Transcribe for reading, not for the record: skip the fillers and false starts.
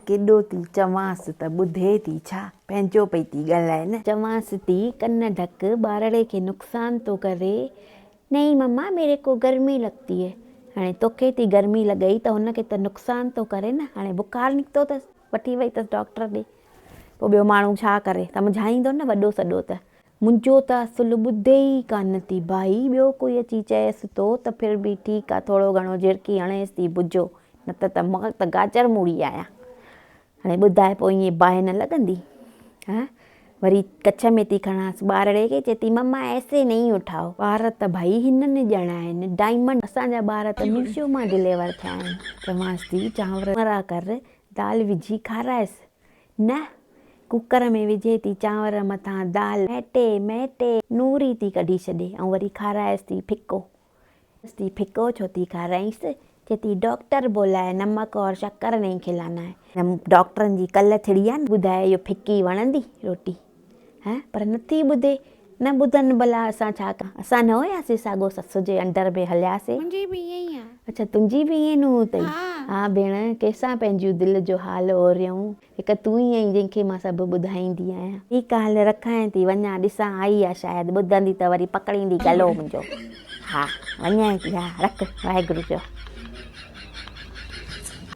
केॾो थी चवांसि त ॿुधे थी छा, पंहिंजो पई थी ॻाल्हाए न। चवांसि थी कन ढक, ॿारड़े खे नुक़सान थो करे। नहीं मम्मा मेरे को गर्मी लगती है। हाणे तोखे थी गर्मी लॻई त हुनखे त नुक़सान थो करे न। हाणे बुखार निकितो अथसि, वठी वई अथसि डॉक्टर ॾे। पोइ ॿियो माण्हू छा करे, सम्झाईंदो न वॾो सॾो त। मुंहिंजो त असुलु ॿुधे ई कान थी भाई, ॿियो कोई अची चएसि थो त फिर बि ठीकु आहे, थोरो घणो झिड़की हणेसि थी बुझो, न त मां त गाजर मूड़ी आहियां। हाणे ॿुधाए पोइ ईअं बाहि न लॻंदी। हा वरी कच्छ में थी खणांसि ॿारड़े खे, चए थी मम्मा ऐसे नहीं उठाओ। ॿार त भई हिननि ॼणा आहिनि डायमंड, असांजा ॿार त मीशो मां डिलीवर थिया आहिनि। चवांसि थी चांवर मरा कर, दाल विझी खाराएसि न। कुकर में विझे थी चांवर मथां दाल, मैटे मैटे नूरी थी कढी छॾे ऐं वरी खाराएसि थी फिको। फिको छो थी खाराईंसि, चए थी डॉक्टर बोला है नमक और शक्कर नहीं खिलाना है। डॉक्टरनि जी कल्ह थिड़ी आहे न, ॿुधाए इहो फिकी वणंदी रोटी। हा पर नथी ॿुधे, न ॿुधनि भला असां छा कयूं। असां न हुयासीं साॻो ससु जे अंडर में हलियासीं। मुंहिंजी बि ईअं ई आहे। अच्छा तुंहिंजी बि ईअं नूंहुं अथई। हा भेण, कंहिंसां पंहिंजूं दिलि जो हाल ओरियऊं, हिकु तूं ई आहीं जंहिंखे मां सभु ॿुधाईंदी आहियां। ठीकु आहे हल रखां थी, वञा ॾिसां आई आहे शायदि, ॿुधंदी त वरी पकड़ींदी गलो मुंहिंजो। हा वञां थी, हा रख, वाहेगुरू जो।